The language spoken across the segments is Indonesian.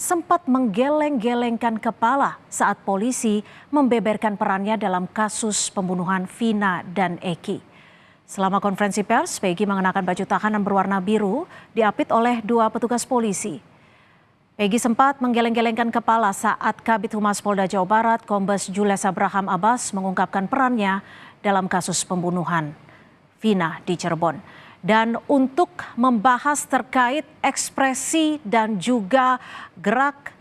sempat menggeleng-gelengkan kepala saat polisi membeberkan perannya dalam kasus pembunuhan Vina dan Eki. Selama konferensi pers, Peggy mengenakan baju tahanan berwarna biru diapit oleh dua petugas polisi. Peggy sempat menggeleng-gelengkan kepala saat Kabid Humas Polda Jawa Barat, Kombes Jules Abraham Abbas mengungkapkan perannya dalam kasus pembunuhan Vina di Cirebon. Dan untuk membahas terkait ekspresi dan juga gerak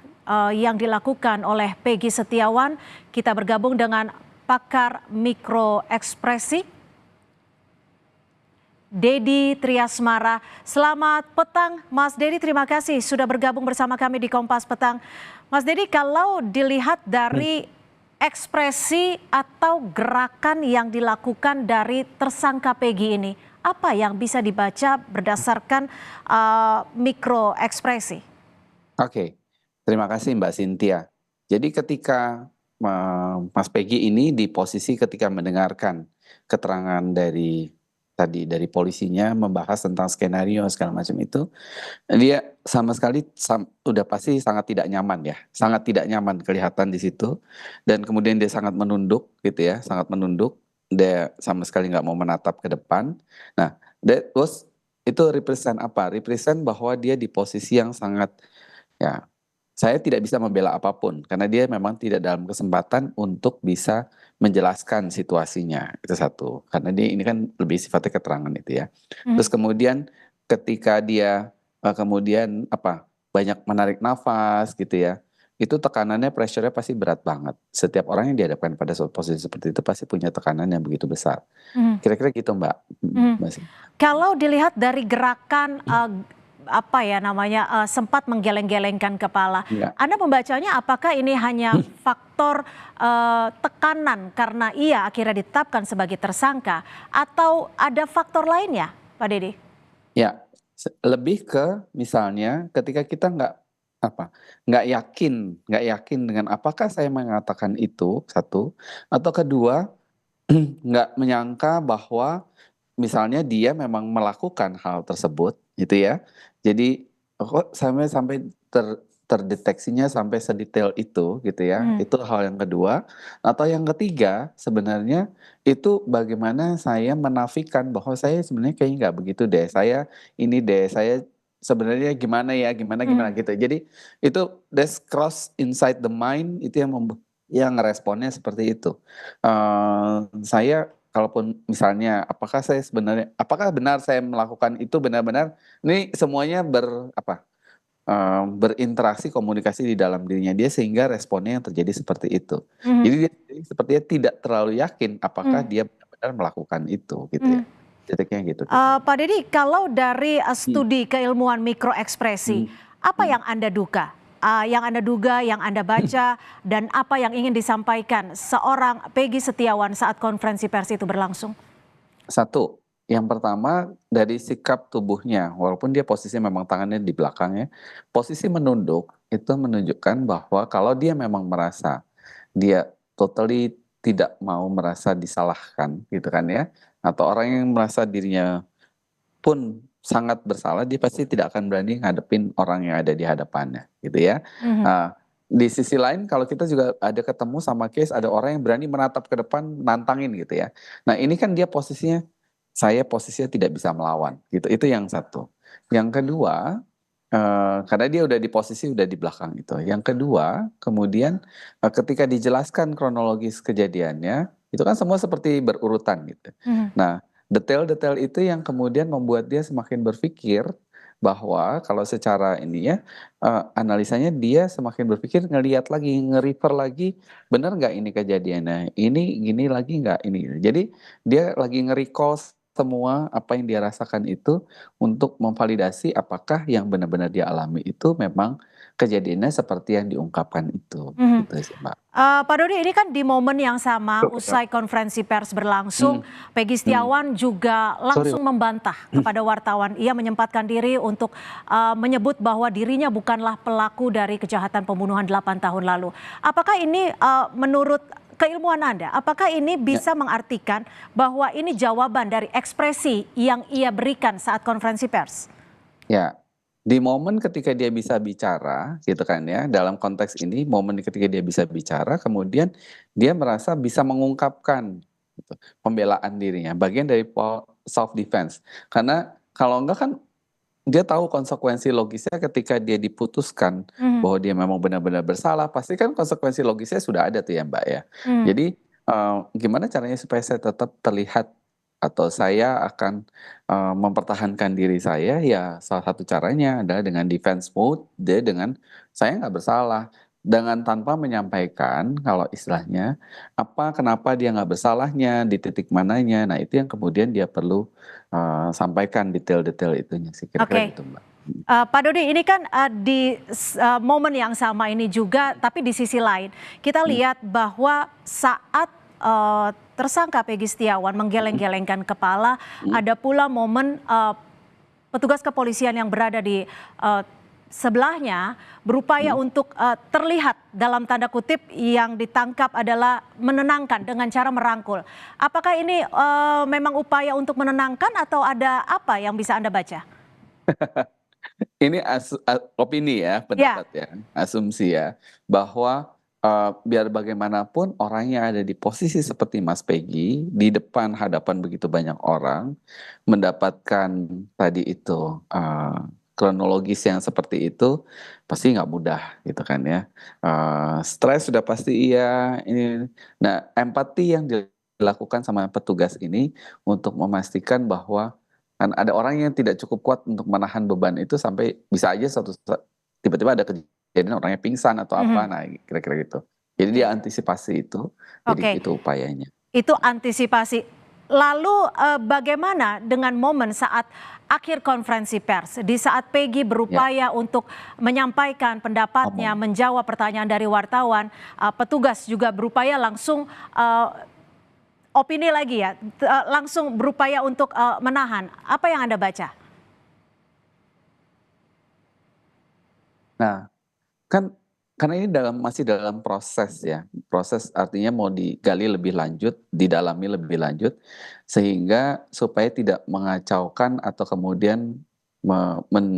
yang dilakukan oleh Peggy Setiawan, kita bergabung dengan pakar mikroekspresi, Dedi Triasmara. Selamat petang Mas Dedi, terima kasih sudah bergabung bersama kami di Kompas Petang. Mas Dedi, kalau dilihat dari ekspresi atau gerakan yang dilakukan dari tersangka Peggy ini, apa yang bisa dibaca berdasarkan mikroekspresi? Oke, terima kasih Mbak Cynthia. Jadi ketika Mas Peggy ini di posisi ketika mendengarkan keterangan dari polisinya membahas tentang skenario segala macam itu, dia sama sekali udah pasti sangat tidak nyaman ya, sangat tidak nyaman kelihatan di situ, dan kemudian dia sangat menunduk gitu ya, sangat menunduk, dia sama sekali nggak mau menatap ke depan. Nah, itu represent apa? Represent bahwa dia di posisi yang sangat, ya, saya tidak bisa membela apapun karena dia memang tidak dalam kesempatan untuk bisa menjelaskan situasinya, itu satu. Karena dia ini kan lebih sifatnya keterangan itu ya. Terus kemudian ketika dia kemudian banyak menarik nafas gitu ya, itu tekanannya, pressure-nya pasti berat banget. Setiap orang yang dihadapkan pada suatu posisi seperti itu pasti punya tekanan yang begitu besar. Kira-kira gitu Mbak. Kalau dilihat dari gerakan sempat menggeleng-gelengkan kepala, Ya. Anda membacanya apakah ini hanya faktor tekanan karena ia akhirnya ditetapkan sebagai tersangka, atau ada faktor lainnya, Pak Dedi? Ya, lebih ke misalnya ketika kita nggak yakin dengan apakah saya mengatakan itu, satu, atau kedua nggak menyangka bahwa misalnya dia memang melakukan hal tersebut gitu ya. Jadi kok sampai terdeteksinya sampai sedetail itu gitu ya. Itu hal yang kedua. Atau yang ketiga sebenarnya itu bagaimana saya menafikan bahwa saya sebenarnya kayaknya nggak begitu deh. Saya sebenarnya gimana gitu. Jadi itu that's cross inside the mind, itu yang responnya seperti itu. Saya kalaupun misalnya apakah benar saya melakukan itu, benar-benar ini semuanya berinteraksi, komunikasi di dalam dirinya dia sehingga responnya yang terjadi seperti itu. Jadi dia sepertinya tidak terlalu yakin apakah dia benar-benar melakukan itu gitu ya. Titiknya gitu. Pak Dedi, kalau dari studi keilmuan mikroekspresi, apa yang Anda duga? Yang Anda baca, dan apa yang ingin disampaikan seorang Peggy Setiawan saat konferensi pers itu berlangsung? Satu, yang pertama dari sikap tubuhnya, walaupun dia posisinya memang tangannya di belakangnya, posisi menunduk itu menunjukkan bahwa kalau dia memang merasa dia totally tidak mau merasa disalahkan gitu kan ya, atau orang yang merasa dirinya pun sangat bersalah, dia pasti tidak akan berani ngadepin orang yang ada di hadapannya gitu ya. Di sisi lain kalau kita juga ada ketemu sama case ada orang yang berani menatap ke depan nantangin gitu ya. Nah ini kan dia posisinya tidak bisa melawan gitu, itu yang satu. Yang kedua, karena dia udah di posisi udah di belakang itu. Yang kedua, kemudian ketika dijelaskan kronologis kejadiannya, itu kan semua seperti berurutan gitu. Nah, detail-detail itu yang kemudian membuat dia semakin berpikir bahwa kalau secara ini ya, analisanya dia semakin berpikir, ngelihat lagi, nge-refer lagi, benar nggak ini kejadiannya? Ini gini lagi nggak ini? Jadi dia lagi nge-recall semua apa yang dia rasakan itu untuk memvalidasi apakah yang benar-benar dia alami itu memang kejadiannya seperti yang diungkapkan itu. Gitu sih, Mbak. Pak Dodi, ini kan di momen yang sama usai konferensi pers berlangsung, Peggy Setiawan juga langsung membantah kepada wartawan. Ia menyempatkan diri untuk menyebut bahwa dirinya bukanlah pelaku dari kejahatan pembunuhan 8 tahun lalu. Apakah ini menurut keilmuan Anda, apakah ini bisa mengartikan bahwa ini jawaban dari ekspresi yang ia berikan saat konferensi pers? Ya, Di momen ketika dia bisa bicara gitu kan ya, dalam konteks ini momen ketika dia bisa bicara kemudian dia merasa bisa mengungkapkan gitu, pembelaan dirinya, bagian dari self defense. Karena kalau enggak kan dia tahu konsekuensi logisnya ketika dia diputuskan Mhm, bahwa dia memang benar-benar bersalah, pasti kan konsekuensi logisnya sudah ada tuh ya, Mbak, ya. mhm. Jadi, gimana caranya supaya saya tetap terlihat atau saya akan, mempertahankan diri saya, ya salah satu caranya adalah dengan defense mode, dia dengan, "Saya nggak bersalah." Dengan tanpa menyampaikan kalau istilahnya, apa, kenapa dia nggak bersalahnya, di titik mananya. Nah, itu yang kemudian dia perlu sampaikan detail-detail itunya sih, kira-kira Oke. gitu, Mbak. Pak Dodi, ini kan, momen yang sama ini juga, tapi di sisi lain, kita Mhm lihat bahwa saat, tersangka Pegi Setiawan mhm menggeleng-gelengkan kepala, mhm ada pula momen, petugas kepolisian yang berada di, sebelahnya berupaya mhm. untuk, terlihat dalam tanda kutip yang ditangkap adalah menenangkan dengan cara merangkul. Apakah ini, memang upaya untuk menenangkan atau ada apa yang bisa Anda baca? Ini opini ya, Ya. pendapat ya, asumsi ya, bahwa, biar bagaimanapun orang yang ada di posisi seperti Mas Peggy, di depan hadapan begitu banyak orang, mendapatkan tadi itu, kronologis yang seperti itu, pasti nggak mudah gitu kan ya. Stres sudah pasti iya, ini nah empati yang dilakukan sama petugas ini untuk memastikan bahwa kan ada orang yang tidak cukup kuat untuk menahan beban itu sampai bisa aja tiba-tiba ada kejadian orangnya pingsan atau apa, Mhm. nah kira-kira gitu. Jadi dia antisipasi itu, jadi Oke, itu upayanya. itu antisipasi. Lalu, bagaimana dengan momen saat akhir konferensi pers, di saat Peggy Ya, berupaya untuk menyampaikan pendapatnya, ngomong. menjawab pertanyaan dari wartawan, petugas juga berupaya langsung, opini lagi ya, langsung berupaya untuk, menahan. Apa yang Anda baca? Nah, kan karena ini masih dalam proses ya, proses artinya mau digali lebih lanjut, didalami lebih lanjut, sehingga supaya tidak mengacaukan atau kemudian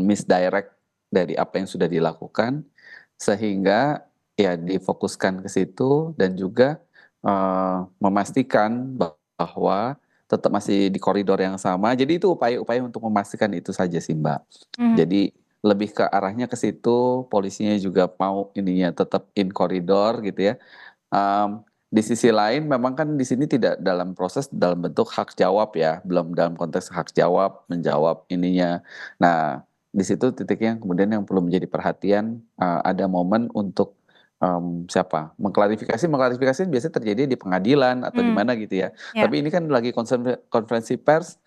misdirect dari apa yang sudah dilakukan, sehingga ya difokuskan ke situ dan juga, memastikan bahwa tetap masih di koridor yang sama. Jadi itu upaya-upaya untuk memastikan itu saja sih, Mbak. Mhm, Jadi lebih ke arahnya ke situ, polisinya juga mau ininya tetap in koridor gitu ya. Di sisi lain memang kan di sini tidak dalam proses dalam bentuk hak jawab ya, belum dalam konteks hak jawab, menjawab ininya. Nah, di situ titiknya kemudian yang perlu menjadi perhatian, ada momen untuk, siapa, mengklarifikasi mengklarifikasi biasanya terjadi di pengadilan atau di mmm, mana gitu ya. ya. Tapi ini kan lagi konferensi pers,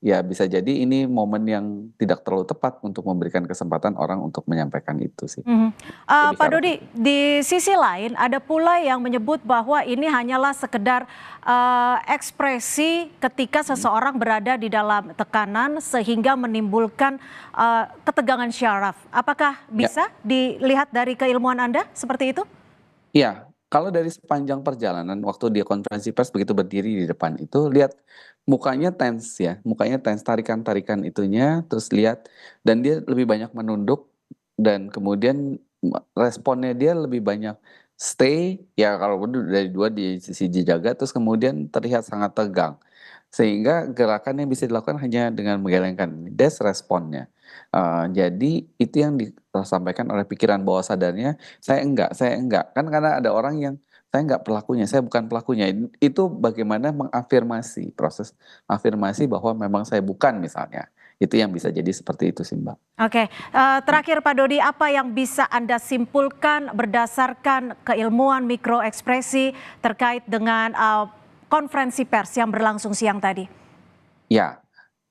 ya bisa jadi ini momen yang tidak terlalu tepat untuk memberikan kesempatan orang untuk menyampaikan itu sih, Mhm. lebih ke Pak arah Dodi, itu. di sisi lain ada pula yang menyebut bahwa ini hanyalah sekedar, ekspresi ketika Mhm, seseorang berada di dalam tekanan sehingga menimbulkan, ketegangan syaraf. Apakah ya. bisa dilihat dari keilmuan Anda seperti itu? Iya, kalau dari sepanjang perjalanan waktu dia konferensi pers begitu berdiri di depan itu lihat mukanya tense ya, mukanya tense, tarikan-tarikan itunya, terus lihat dan dia lebih banyak menunduk dan kemudian responnya dia lebih banyak stay, ya kalau dari 2 di sisi dijaga, terus kemudian terlihat sangat tegang. Sehingga gerakan yang bisa dilakukan hanya dengan menggelengkan ini, that's responnya. Jadi itu yang disampaikan oleh pikiran bawah sadarnya saya enggak. Kan karena ada orang yang, "Saya enggak pelakunya, saya bukan pelakunya." Itu bagaimana mengafirmasi, proses afirmasi bahwa memang saya bukan misalnya. Itu yang bisa jadi seperti itu sih, Mbak. Oke, terakhir Pak Dodi, apa yang bisa Anda simpulkan berdasarkan keilmuan mikroekspresi terkait dengan, konferensi pers yang berlangsung siang tadi? Ya,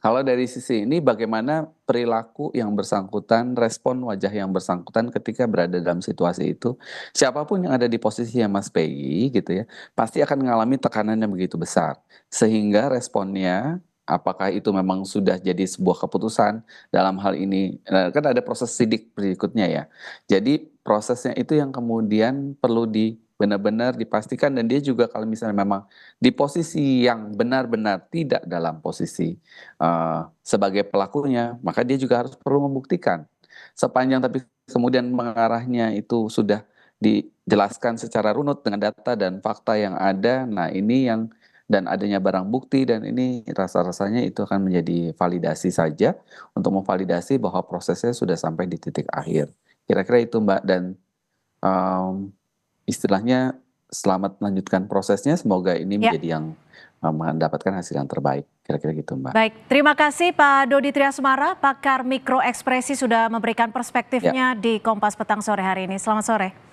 kalau dari sisi ini bagaimana perilaku yang bersangkutan, respon wajah yang bersangkutan ketika berada dalam situasi itu, siapapun yang ada di posisinya Mas Peggy gitu ya, pasti akan mengalami tekanan yang begitu besar. Sehingga responnya, apakah itu memang sudah jadi sebuah keputusan dalam hal ini, kan ada proses sidik berikutnya ya. Jadi prosesnya itu yang kemudian perlu benar-benar dipastikan, dan dia juga kalau misalnya memang di posisi yang benar-benar tidak dalam posisi sebagai pelakunya, maka dia juga harus perlu membuktikan. Sepanjang tapi kemudian mengarahnya itu sudah dijelaskan secara runut dengan data dan fakta yang ada, nah ini yang dan adanya barang bukti, dan ini rasa-rasanya itu akan menjadi validasi saja untuk memvalidasi bahwa prosesnya sudah sampai di titik akhir. Kira-kira itu Mbak, dan istilahnya selamat melanjutkan prosesnya, semoga ini Ya, menjadi yang mendapatkan hasil yang terbaik, kira-kira gitu Mbak. baik. Terima kasih Pak Dodi Triasumara, pakar mikro ekspresi sudah memberikan Ya. perspektifnya di Kompas Petang sore hari ini. Selamat sore.